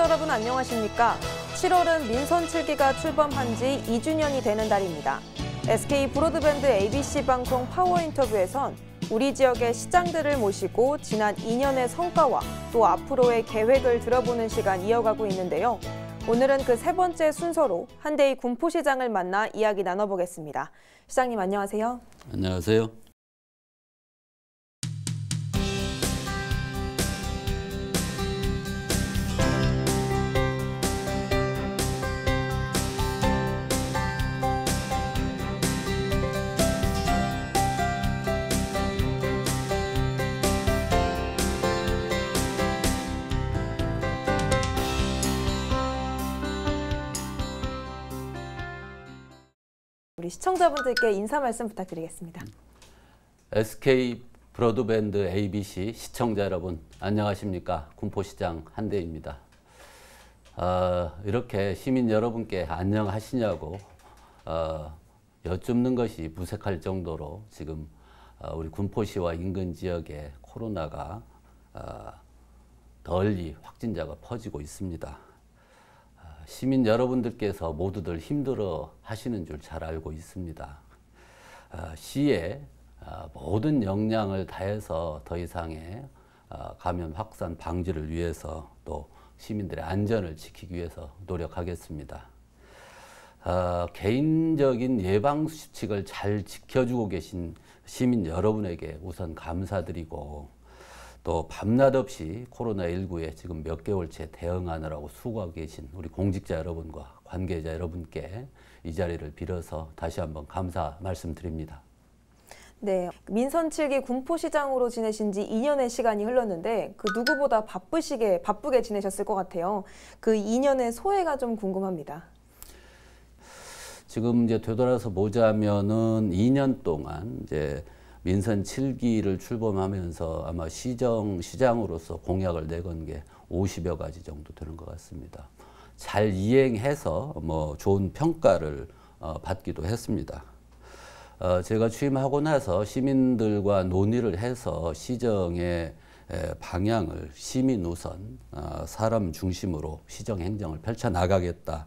여러분 안녕하십니까? 7월은 민선 7기가 출범한 지 2주년이 되는 달입니다. SK 브로드밴드 ABC 방송 파워 인터뷰에선 우리 지역의 시장들을 모시고 지난 2년의 성과와 또 앞으로의 계획을 들어보는 시간 이어가고 있는데요. 오늘은 그 세 번째 순서로 한대희 군포시장을 만나 이야기 나눠보겠습니다. 시장님 안녕하세요. 안녕하세요. 우리 시청자분들께 인사 말씀 부탁드리겠습니다. SK 브로드밴드 ABC 시청자 여러분 안녕하십니까? 군포시장 한대희입니다. 이렇게 시민 여러분께 안녕하시냐고 여쭙는 것이 무색할 정도로 지금 우리 군포시와 인근 지역에 코로나가 널리 확진자가 퍼지고 있습니다. 시민 여러분들께서 모두들 힘들어 하시는 줄 잘 알고 있습니다. 시에 모든 역량을 다해서 더 이상의 감염 확산 방지를 위해서 또 시민들의 안전을 지키기 위해서 노력하겠습니다. 개인적인 예방 수칙을 잘 지켜주고 계신 시민 여러분에게 우선 감사드리고 또 밤낮 없이 코로나19에 지금 몇 개월째 대응하느라고 수고하고 계신 우리 공직자 여러분과 관계자 여러분께 이 자리를 빌어서 다시 한번 감사 말씀드립니다. 네, 민선 7기 군포시장으로 지내신 지 2년의 시간이 흘렀는데 그 누구보다 바쁘게 지내셨을 것 같아요. 그 2년의 소회가 좀 궁금합니다. 지금 이제 되돌아서 보자면은 2년 동안 이제 민선 7기를 출범하면서 아마 시장으로서 공약을 내건 게 50여 가지 정도 되는 것 같습니다. 잘 이행해서 뭐 좋은 평가를 받기도 했습니다. 제가 취임하고 나서 시민들과 논의를 해서 시정의 방향을 시민 우선, 사람 중심으로 시정 행정을 펼쳐나가겠다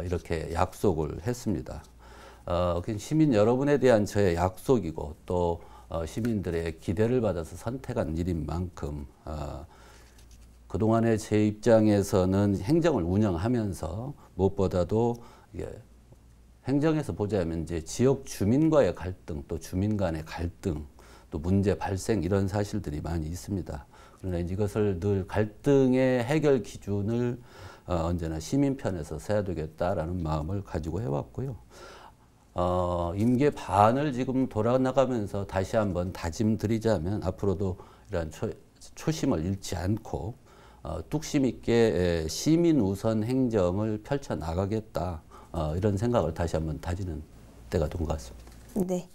이렇게 약속을 했습니다. 시민 여러분에 대한 저의 약속이고 또 시민들의 기대를 받아서 선택한 일인 만큼 그동안의 제 입장에서는 행정을 운영하면서 무엇보다도 행정에서 보자면 이제 지역 주민과의 갈등 또 주민 간의 갈등 또 문제 발생 이런 사실들이 많이 있습니다. 그러나 이것을 늘 갈등의 해결 기준을 언제나 시민 편에서 세야 되겠다라는 마음을 가지고 해왔고요. 임기 반을 지금 돌아나가면서 다시 한번 다짐드리자면 앞으로도 이러한 초심을 잃지 않고 뚝심 있게 시민 우선 행정을 펼쳐나가겠다 이런 생각을 다시 한번 다지는 때가 된 것 같습니다. 네.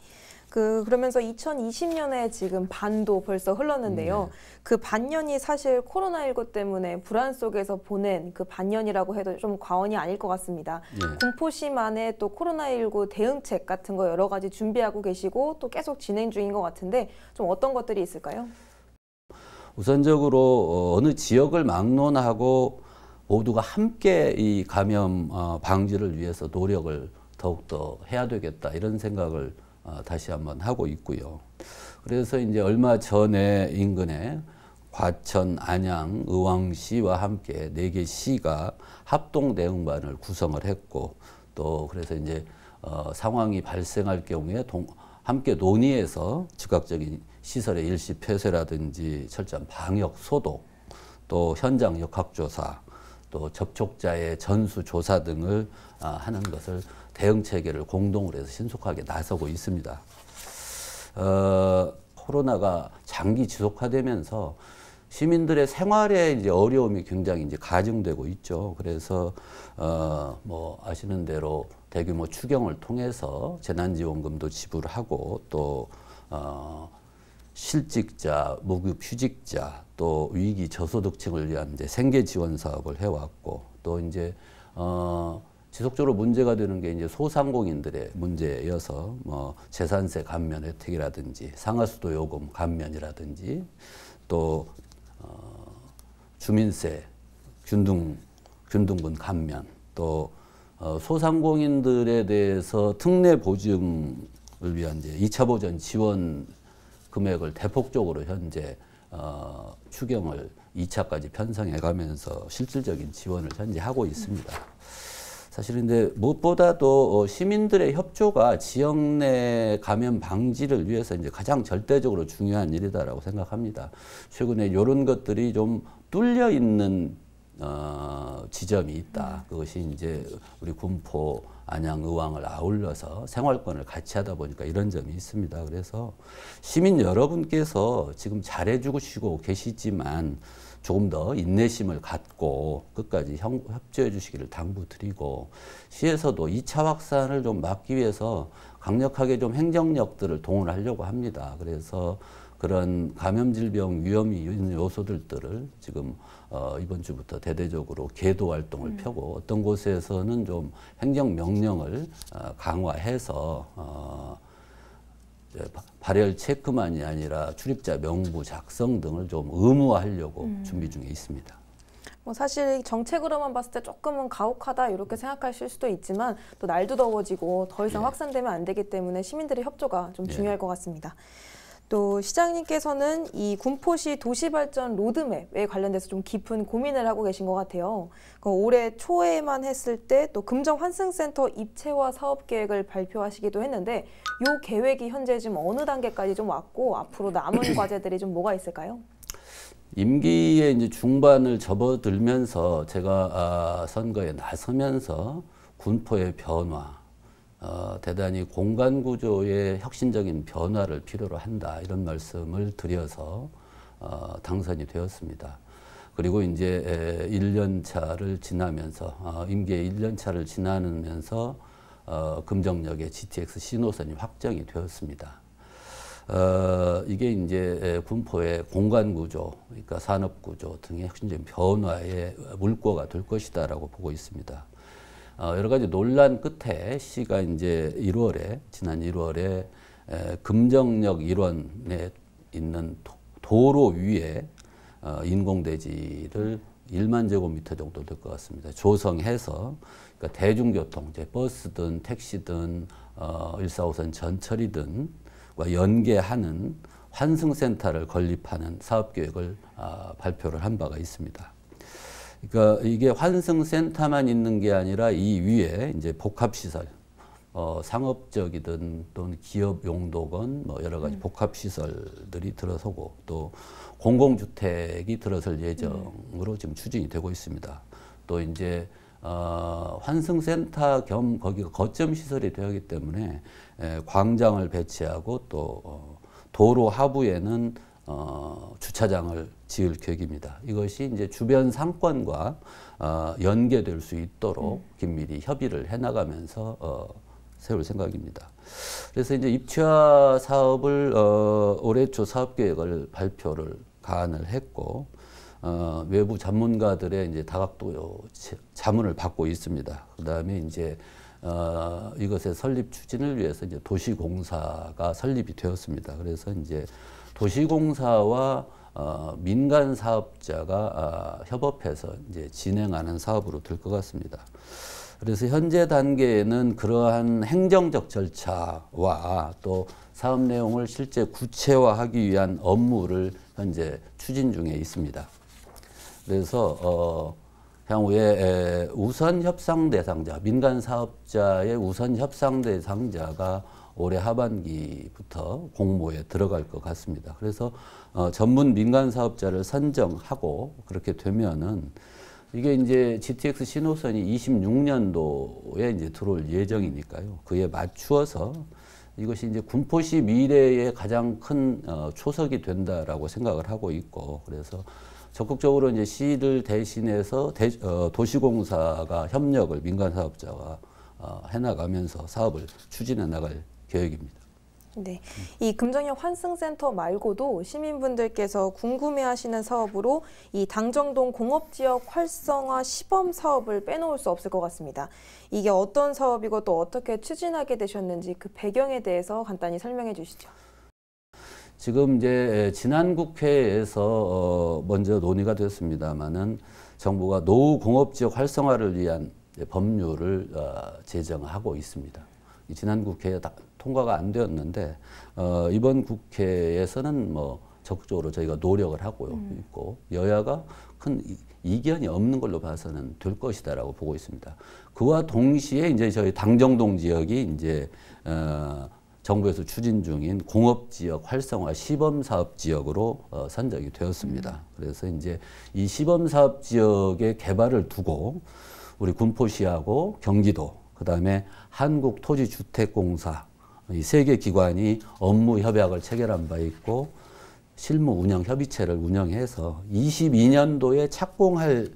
그러면서 2020년에 지금 반도 벌써 흘렀는데요. 그 반년이 사실 코로나19 때문에 불안 속에서 보낸 그 반년이라고 해도 좀 과언이 아닐 것 같습니다. 군포시만의 또 코로나19 대응책 같은 거 여러 가지 준비하고 계시고 또 계속 진행 중인 것 같은데 좀 어떤 것들이 있을까요? 우선적으로 어느 지역을 막론하고 모두가 함께 이 감염 방지를 위해서 노력을 더욱더 해야 되겠다 이런 생각을 다시 한번 하고 있고요. 그래서 이제 얼마 전에 인근에 과천, 안양, 의왕시와 함께 4개 시가 합동 대응반을 구성을 했고 또 그래서 이제 상황이 발생할 경우에 함께 논의해서 즉각적인 시설의 일시 폐쇄라든지 철저한 방역 소독, 또 현장 역학조사, 또 접촉자의 전수 조사 등을 하는 것을 대응 체계를 공동으로 해서 신속하게 나서고 있습니다. 코로나가 장기 지속화되면서 시민들의 생활에 이제 어려움이 굉장히 이제 가중되고 있죠. 그래서 뭐 아시는 대로 대규모 추경을 통해서 재난지원금도 지불하고 또 실직자, 무급휴직자, 또 위기 저소득층을 위한 이제 생계 지원 사업을 해왔고 또 이제 지속적으로 문제가 되는 게 이제 소상공인들의 문제여서 뭐 재산세 감면 혜택이라든지 상하수도 요금 감면이라든지 또 주민세 균등분 감면, 또 소상공인들에 대해서 특례 보증을 위한 이제 2차 보전 지원 금액을 대폭적으로 현재 추경을 2차까지 편성해 가면서 실질적인 지원을 현재 하고 있습니다. 사실 근데 무엇보다도 시민들의 협조가 지역 내 감염 방지를 위해서 이제 가장 절대적으로 중요한 일이다라고 생각합니다. 최근에 이런 것들이 좀 뚫려 있는 지점이 있다. 그것이 이제 우리 군포, 안양, 의왕을 아울러서 생활권을 같이 하다 보니까 이런 점이 있습니다. 그래서 시민 여러분께서 지금 잘해주시고 계시지만 조금 더 인내심을 갖고 끝까지 협조해 주시기를 당부드리고, 시에서도 2차 확산을 좀 막기 위해서 강력하게 좀 행정력들을 동원하려고 합니다. 그래서 그런 감염질병 위험이 있는 요소들을 지금 이번 주부터 대대적으로 계도 활동을 펴고, 어떤 곳에서는 좀 행정명령을 강화해서 발열 체크만이 아니라 출입자 명부 작성 등을 좀 의무화하려고 준비 중에 있습니다. 뭐 사실 정책으로만 봤을 때 조금은 가혹하다 이렇게 생각하실 수도 있지만, 또 날도 더워지고 더 이상 확산되면 안 되기 때문에 시민들의 협조가 좀 중요할 것 같습니다. 또 시장님께서는 이 군포시 도시발전 로드맵에 관련돼서 좀 깊은 고민을 하고 계신 것 같아요. 올해 초에만 했을 때 또 금정환승센터 입체화 사업 계획을 발표하시기도 했는데, 이 계획이 현재 지금 어느 단계까지 좀 왔고 앞으로 남은 과제들이 좀 뭐가 있을까요? 임기의 이제 중반을 접어들면서 제가 선거에 나서면서 군포의 변화, 대단히 공간 구조의 혁신적인 변화를 필요로 한다, 이런 말씀을 드려서 당선이 되었습니다. 그리고 이제 1년 차를 지나면서 임기의 1년 차를 지나면서 금정역의 GTX 신호선이 확정이 되었습니다. 이게 이제 군포의 공간 구조, 그러니까 산업 구조 등의 혁신적인 변화의 물꼬가 될 것이다라고 보고 있습니다. 여러 가지 논란 끝에 시가 이제 지난 1월에 금정역 일원에 있는 도로 위에 인공대지를 1만 제곱미터 정도 될 것 같습니다. 조성해서, 그러니까 대중교통, 이제 버스든 택시든 145선 전철이든과 연계하는 환승센터를 건립하는 사업계획을 발표를 한 바가 있습니다. 그러니까 이게 환승센터만 있는 게 아니라 이 위에 이제 복합시설, 상업적이든 또는 기업 용도건 뭐 여러 가지 복합시설들이 들어서고, 또 공공주택이 들어설 예정으로 지금 추진이 되고 있습니다. 또 이제 환승센터 겸 거기가 거점 시설이 되었기 때문에 광장을 배치하고, 또 도로 하부에는 주차장을 지을 계획입니다. 이것이 이제 주변 상권과 연계될 수 있도록 긴밀히 협의를 해나가면서 세울 생각입니다. 그래서 이제 입체화 사업을 올해 초 사업계획을 가안을 했고, 외부 전문가들의 이제 다각도 자문을 받고 있습니다. 그 다음에 이제 이것의 설립 추진을 위해서 이제 도시공사가 설립이 되었습니다. 그래서 이제 도시공사와 민간 사업자가 협업해서 이제 진행하는 사업으로 될 것 같습니다. 그래서 현재 단계에는 그러한 행정적 절차와 또 사업 내용을 실제 구체화하기 위한 업무를 현재 추진 중에 있습니다. 그래서 향후에 우선 협상 대상자, 민간 사업자의 우선 협상 대상자가 올해 하반기부터 공모에 들어갈 것 같습니다. 그래서 전문 민간 사업자를 선정하고, 그렇게 되면은 이게 이제 GTX 신호선이 26년도에 이제 들어올 예정이니까요. 그에 맞추어서 이것이 이제 군포시 미래의 가장 큰 초석이 된다라고 생각을 하고 있고, 그래서 적극적으로 이제 시를 대신해서 도시공사가 협력을 민간 사업자와 해나가면서 사업을 추진해 나갈 계획입니다. 네, 이 금정역 환승센터 말고도 시민분들께서 궁금해하시는 사업으로 이 당정동 공업지역 활성화 시범 사업을 빼놓을 수 없을 것 같습니다. 이게 어떤 사업이고 또 어떻게 추진하게 되셨는지 그 배경에 대해서 간단히 설명해 주시죠. 지금 이제 지난 국회에서 먼저 논의가 됐습니다만은 정부가 노후 공업 지역 활성화를 위한 법률을 제정하고 있습니다. 지난 국회에 통과가 안 되었는데 이번 국회에서는 뭐 적극적으로 저희가 노력을 하고 있고 여야가 큰 이견이 없는 걸로 봐서는 될 것이다라고 보고 있습니다. 그와 동시에 이제 저희 당정동 지역이 이제 정부에서 추진 중인 공업지역 활성화 시범사업 지역으로 선정이 되었습니다. 그래서 이제 이 시범사업 지역의 개발을 두고 우리 군포시하고 경기도, 그다음에 한국토지주택공사 이 세 개 기관이 업무 협약을 체결한 바 있고 실무 운영 협의체를 운영해서 22년도에 착공할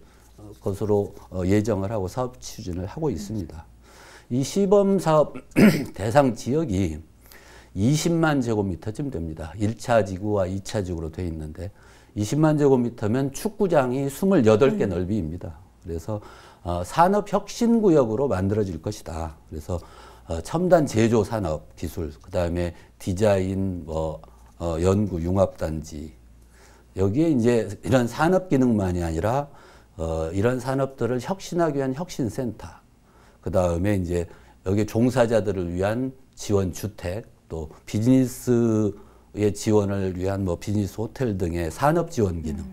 것으로 예정을 하고 사업 추진을 하고 있습니다. 이 시범사업 대상 지역이 20만 제곱미터쯤 됩니다. 1차 지구와 2차 지구로 되어 있는데 20만 제곱미터면 축구장이 28개 넓이입니다. 그래서 산업혁신구역으로 만들어질 것이다. 그래서 첨단 제조 산업 기술, 그 다음에 디자인, 연구 융합단지, 여기에 이제 이런 산업 기능만이 아니라 이런 산업들을 혁신하기 위한 혁신센터, 그 다음에 이제 여기 종사자들을 위한 지원 주택, 또 비즈니스의 지원을 위한 뭐 비즈니스 호텔 등의 산업 지원 기능,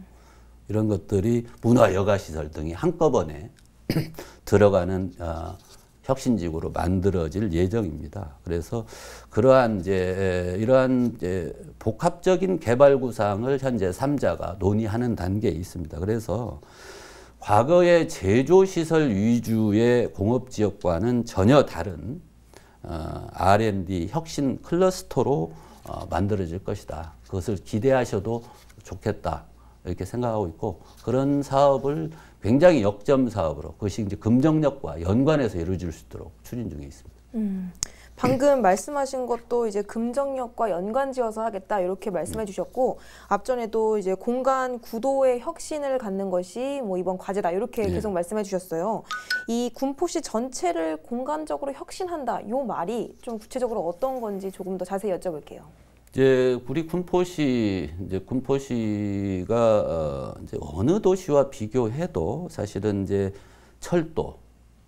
이런 것들이 문화 여가 시설 등이 한꺼번에 들어가는 혁신지구로 만들어질 예정입니다. 그래서 그러한 이러한 복합적인 개발 구상을 현재 3자가 논의하는 단계에 있습니다. 그래서 과거의 제조시설 위주의 공업지역과는 전혀 다른 R&D 혁신 클러스터로 만들어질 것이다. 그것을 기대하셔도 좋겠다. 이렇게 생각하고 있고, 그런 사업을 굉장히 역점 사업으로, 그것이 이제 금정역과 연관해서 이루어질 수 있도록 추진 중에 있습니다. 방금 말씀하신 것도 이제 금정역과 연관 지어서 하겠다 이렇게 말씀해 주셨고, 앞전에도 이제 공간 구도의 혁신을 갖는 것이 뭐 이번 과제다 이렇게 계속 말씀해 주셨어요. 이 군포시 전체를 공간적으로 혁신한다, 이 말이 좀 구체적으로 어떤 건지 조금 더 자세히 여쭤볼게요. 이제 우리 군포시가 이제 어느 도시와 비교해도 사실은 이제 철도,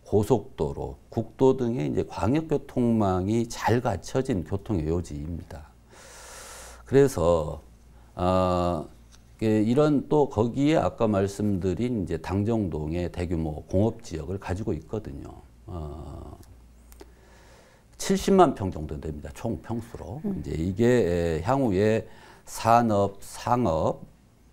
고속도로, 국도 등의 이제 광역교통망이 잘 갖춰진 교통의 요지입니다. 그래서 이런 또 거기에 아까 말씀드린 이제 당정동의 대규모 공업지역을 가지고 있거든요. 70만 평 정도 됩니다. 총 평수로. 이제 이게 향후에 산업, 상업,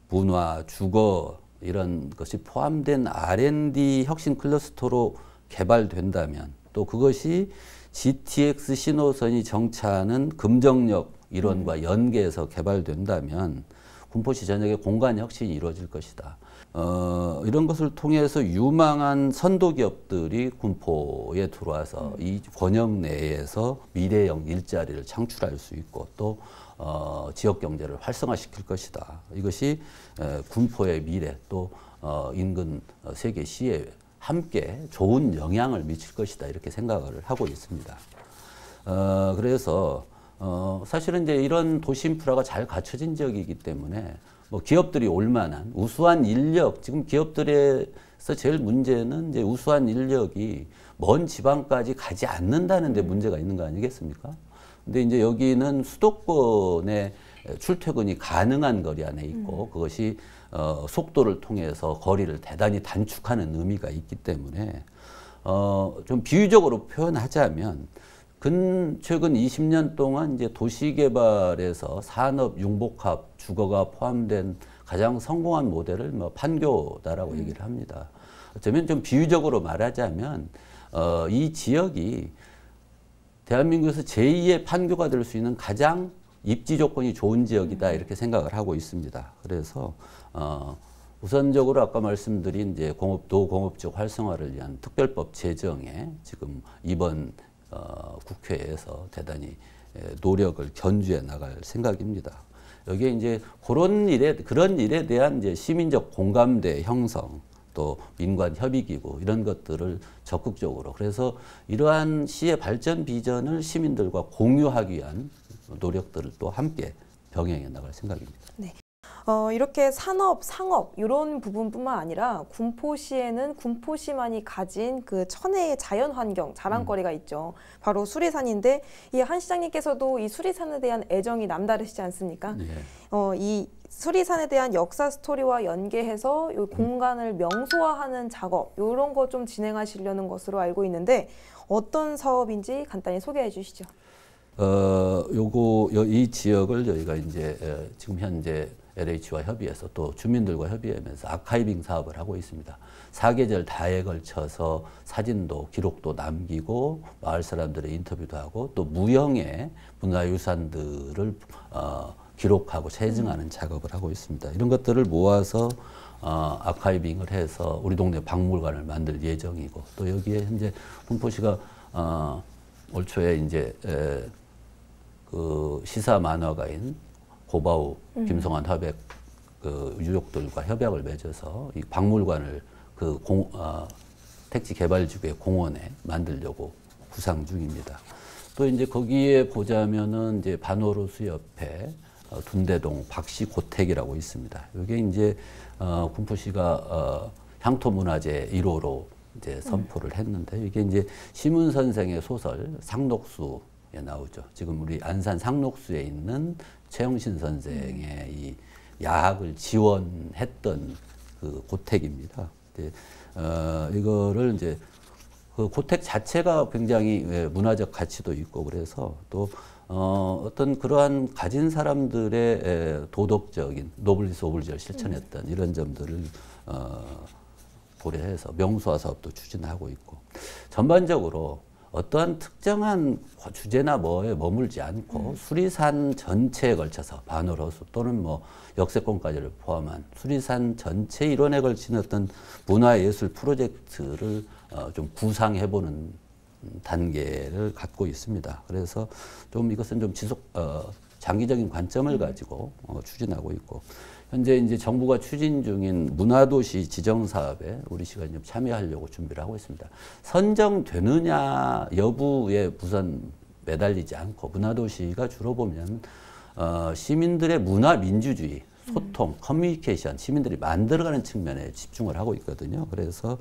문화, 주거 이런 것이 포함된 R&D 혁신 클러스터로 개발된다면, 또 그것이 GTX 신호선이 정차하는 금정역 일원과 연계해서 개발된다면 군포시 전역의 공간 혁신이 이루어질 것이다. 이런 것을 통해서 유망한 선도 기업들이 군포에 들어와서 이 권역 내에서 미래형 일자리를 창출할 수 있고, 또 지역 경제를 활성화시킬 것이다. 이것이 군포의 미래, 또 인근 세 개 시에 함께 좋은 영향을 미칠 것이다, 이렇게 생각을 하고 있습니다. 그래서 사실은 이제 이런 도시 인프라가 잘 갖춰진 지역이기 때문에 뭐 기업들이 올 만한 우수한 인력, 지금 기업들에서 제일 문제는 이제 우수한 인력이 먼 지방까지 가지 않는다는 데 문제가 있는 거 아니겠습니까? 근데 이제 여기는 수도권에 출퇴근이 가능한 거리 안에 있고, 그것이 속도를 통해서 거리를 대단히 단축하는 의미가 있기 때문에 좀 비유적으로 표현하자면 최근 20년 동안 이제 도시개발에서 산업, 융복합, 주거가 포함된 가장 성공한 모델을 뭐 판교다라고 얘기를 합니다. 어쩌면 좀 비유적으로 말하자면 이 지역이 대한민국에서 제2의 판교가 될 수 있는 가장 입지 조건이 좋은 지역이다, 이렇게 생각을 하고 있습니다. 그래서 우선적으로 아까 말씀드린 이제 공업지역 활성화를 위한 특별법 제정에 지금 이번 국회에서 대단히 노력을 견주해 나갈 생각입니다. 여기에 이제 그런 일에 대한 이제 시민적 공감대 형성, 또 민관 협의기구 이런 것들을 적극적으로, 그래서 이러한 시의 발전 비전을 시민들과 공유하기 위한 노력들을 또 함께 병행해 나갈 생각입니다. 네. 이렇게 산업, 상업 이런 부분뿐만 아니라 군포시에는 군포시만이 가진 그 천혜의 자연 환경, 자랑거리가 있죠. 바로 수리산인데 이 한 시장님께서도 이 수리산에 대한 애정이 남다르시지 않습니까? 네. 이 수리산에 대한 역사 스토리와 연계해서 이 공간을 명소화하는 작업 이런 거 좀 진행하시려는 것으로 알고 있는데 어떤 사업인지 간단히 소개해 주시죠. 이 지역을 저희가 이제 지금 현재 LH와 협의해서 또 주민들과 협의하면서 아카이빙 사업을 하고 있습니다. 사계절 다에 걸쳐서 사진도 기록도 남기고 마을 사람들의 인터뷰도 하고 또 무형의 문화유산들을 기록하고 체증하는 작업을 하고 있습니다. 이런 것들을 모아서 아카이빙을 해서 우리 동네 박물관을 만들 예정이고 또 여기에 현재 군포시가 올 초에 이제 그 시사 만화가인 고바우 김성환 화백 그 유족들과 협약을 맺어서 이 박물관을 그 택지 개발지구의 공원에 만들려고 구상 중입니다. 또 이제 거기에 보자면은 이제 반호로수 옆에 둔대동 박씨고택이라고 있습니다. 이게 이제 군포시가 향토문화재 1호로 이제 선포를 했는데 이게 이제 시문 선생의 소설 상록수에 나오죠. 지금 우리 안산 상록수에 있는 최영신 선생의 이 야학을 지원했던 그 고택입니다. 이거를 이제 그 고택 자체가 굉장히 문화적 가치도 있고 그래서 또 어떤 그러한 가진 사람들의 도덕적인 노블리스 오블리주를 실천했던 이런 점들을 고려해서 명소화 사업도 추진하고 있고 전반적으로 어떠한 특정한 주제나 뭐에 머물지 않고 수리산 전체에 걸쳐서 반월호수 또는 뭐 역세권까지를 포함한 수리산 전체 일원에 걸친 어떤 문화예술 프로젝트를 좀 구상해보는 단계를 갖고 있습니다. 그래서 좀 이것은 좀 장기적인 관점을 가지고 추진하고 있고 현재 이제 정부가 추진 중인 문화도시 지정 사업에 우리 시가 이제 참여하려고 준비를 하고 있습니다. 선정되느냐 여부에 우선 매달리지 않고 문화도시가 주로 보면 시민들의 문화 민주주의, 소통, 커뮤니케이션, 시민들이 만들어가는 측면에 집중을 하고 있거든요. 그래서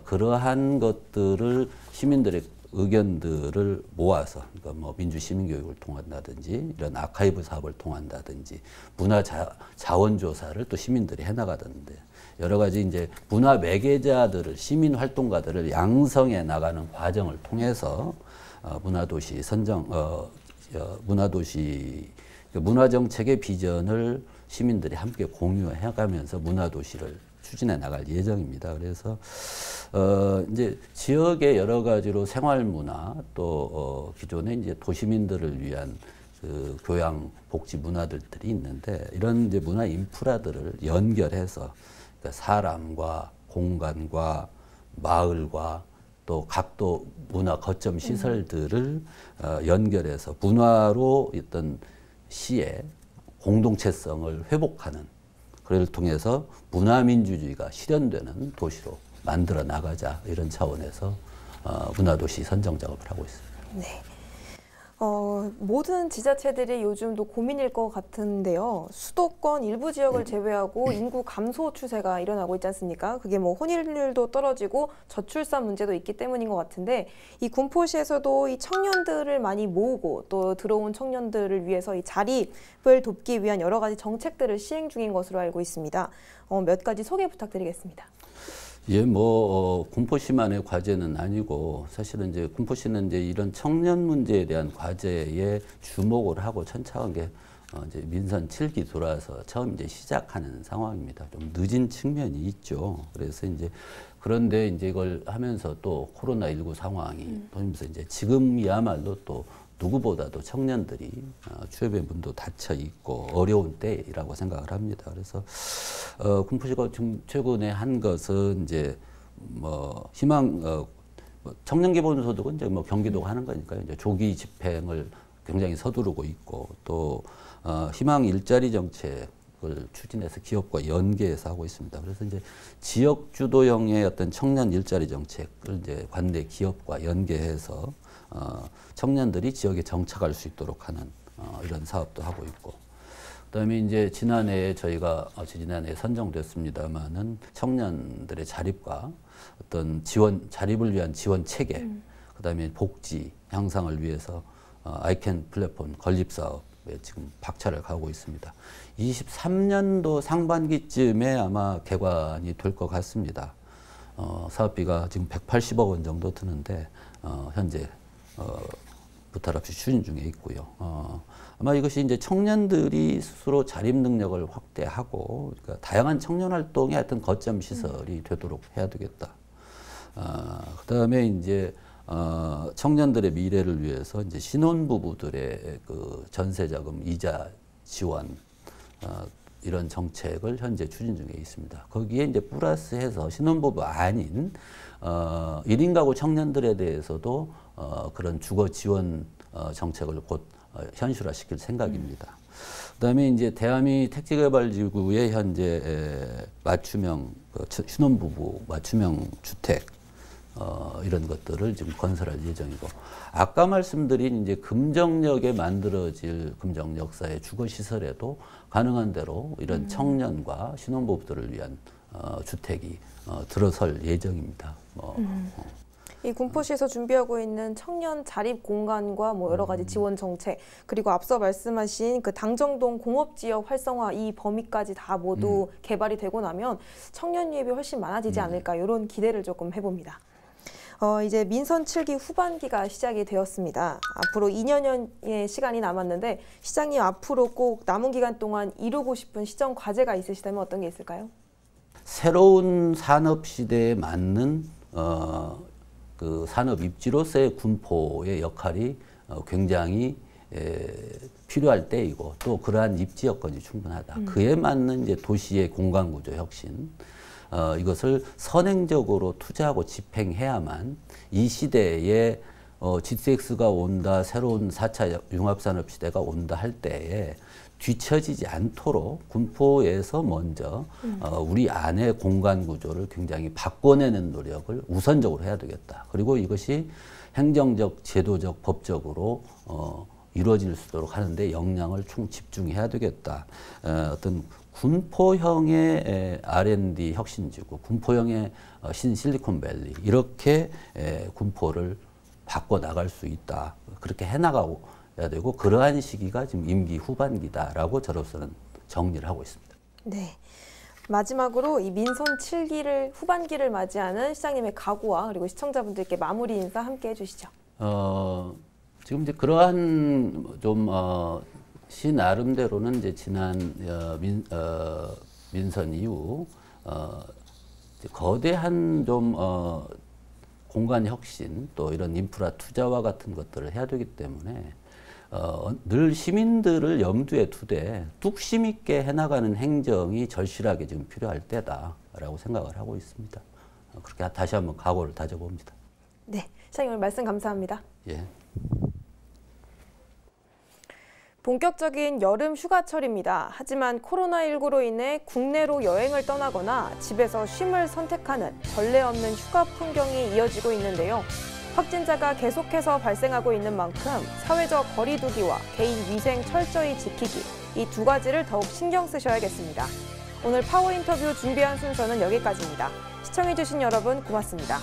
그러한 것들을 시민들의 의견들을 모아서 그러니까 뭐 민주 시민 교육을 통한다든지 이런 아카이브 사업을 통한다든지 문화 자원 조사를 또 시민들이 해나가던데 여러 가지 이제 문화 매개자들을 시민 활동가들을 양성해 나가는 과정을 통해서 문화도시 선정 문화도시 문화 정책의 비전을 시민들이 함께 공유해가면서 문화도시를 추진해 나갈 예정입니다. 그래서 이제 지역의 여러 가지로 생활문화 또 기존의 이제 도시민들을 위한 그 교양 복지 문화들이 있는데 이런 이제 문화 인프라들을 연결해서 그러니까 사람과 공간과 마을과 또 각도 문화 거점 시설들을 연결해서 문화로 어떤 시의 공동체성을 회복하는 그를 통해서 문화민주주의가 실현되는 도시로 만들어 나가자 이런 차원에서 문화도시 선정 작업을 하고 있습니다. 네. 모든 지자체들이 요즘도 고민일 것 같은데요. 수도권 일부 지역을 제외하고 인구 감소 추세가 일어나고 있지 않습니까? 그게 뭐 혼인율도 떨어지고 저출산 문제도 있기 때문인 것 같은데 이 군포시에서도 이 청년들을 많이 모으고 또 들어온 청년들을 위해서 이 자립을 돕기 위한 여러 가지 정책들을 시행 중인 것으로 알고 있습니다. 몇 가지 소개 부탁드리겠습니다. 예, 군포시만의 과제는 아니고 사실은 이제 군포시는 이제 이런 청년 문제에 대한 과제에 주목을 하고 천차관계 이제 민선 7기 들어와서 처음 이제 시작하는 상황입니다. 좀 늦은 측면이 있죠. 그래서 이제 그런데 이제 이걸 하면서 또 코로나19 상황이 보면서 이제 지금이야말로 또 누구보다도 청년들이 취업의 문도 닫혀 있고 어려운 때라고 생각을 합니다. 그래서 군포시가 지금 최근에 한 것은 이제 희망 청년 기본소득은 이제 경기도가 하는 거니까요. 이제 조기 집행을 굉장히 서두르고 있고 또 희망 일자리 정책을 추진해서 기업과 연계해서 하고 있습니다. 그래서 이제 지역 주도형의 어떤 청년 일자리 정책을 이제 관내 기업과 연계해서 청년들이 지역에 정착할 수 있도록 하는 이런 사업도 하고 있고 그다음에 이제 지난해에 저희가 지난해에 선정됐습니다마는 청년들의 자립과 어떤 자립을 위한 지원 체계, 그다음에 복지 향상을 위해서 아이캔 플랫폼 건립 사업에 지금 박차를 가하고 있습니다. 23년도 상반기쯤에 아마 개관이 될 것 같습니다. 사업비가 지금 180억 원 정도 드는데 현재 부탈 없이 추진 중에 있고요. 아마 이것이 이제 청년들이 스스로 자립 능력을 확대하고 그러니까 다양한 청년 활동의 하여튼 거점 시설이 되도록 해야 되겠다. 그다음에 이제 청년들의 미래를 위해서 이제 신혼부부들의 그 전세자금 이자 지원 이런 정책을 현재 추진 중에 있습니다. 거기에 이제 플러스해서 신혼부부 아닌 1인 가구 청년들에 대해서도 그런 주거 지원 정책을 곧 현실화시킬 생각입니다. 그다음에 이제 대한미 택지개발지구의 현재 맞춤형 신혼부부 맞춤형 주택 이런 것들을 지금 건설할 예정이고 아까 말씀드린 이제 금정역에 만들어질 금정역사의 주거 시설에도 가능한 대로 이런 청년과 신혼부부들을 위한 주택이 들어설 예정입니다. 이 군포시에서 준비하고 있는 청년 자립 공간과 뭐 여러 가지 지원 정책 그리고 앞서 말씀하신 그 당정동 공업지역 활성화 이 범위까지 다 모두 개발이 되고 나면 청년 유입이 훨씬 많아지지 않을까 이런 기대를 조금 해봅니다. 이제 민선 7기 후반기가 시작이 되었습니다. 앞으로 2년여의 시간이 남았는데 시장님 앞으로 꼭 남은 기간 동안 이루고 싶은 시정 과제가 있으시다면 어떤 게 있을까요? 새로운 산업 시대에 맞는 그 산업 입지로서의 군포의 역할이 굉장히 필요할 때이고 또 그러한 입지 여건이 충분하다. 그에 맞는 이제 도시의 공간 구조 혁신 이것을 선행적으로 투자하고 집행해야만 이 시대에 GTX가 온다, 새로운 4차 융합산업 시대가 온다 할 때에 뒤처지지 않도록 군포에서 먼저 우리 안의 공간 구조를 굉장히 바꿔내는 노력을 우선적으로 해야 되겠다. 그리고 이것이 행정적, 제도적, 법적으로 이루어질 수 있도록 하는데 역량을 집중해야 되겠다. 어떤 군포형의 R&D 혁신지구, 군포형의 신실리콘밸리 이렇게 군포를 바꿔 나갈 수 있다. 그렇게 해나가고 해야 되고 그러한 시기가 지금 임기 후반기다라고 저로서는 정리를 하고 있습니다. 네. 마지막으로 이 민선 7기를 후반기를 맞이하는 시장님의 각오와 그리고 시청자분들께 마무리 인사 함께 해주시죠. 지금 이제 그러한 좀 시 나름대로는 이제 지난 민선 이후 거대한 좀 공간 혁신 또 이런 인프라 투자와 같은 것들을 해야 되기 때문에 늘 시민들을 염두에 두되 뚝심 있게 해나가는 행정이 절실하게 지금 필요할 때다라고 생각을 하고 있습니다. 그렇게 다시 한번 각오를 다져봅니다. 네, 시장님 오늘 말씀 감사합니다. 예. 본격적인 여름 휴가철입니다. 하지만 코로나19로 인해 국내로 여행을 떠나거나 집에서 쉼을 선택하는 전례 없는 휴가 풍경이 이어지고 있는데요. 확진자가 계속해서 발생하고 있는 만큼 사회적 거리 두기와 개인 위생 철저히 지키기, 이 두 가지를 더욱 신경 쓰셔야겠습니다. 오늘 파워 인터뷰 준비한 순서는 여기까지입니다. 시청해주신 여러분 고맙습니다.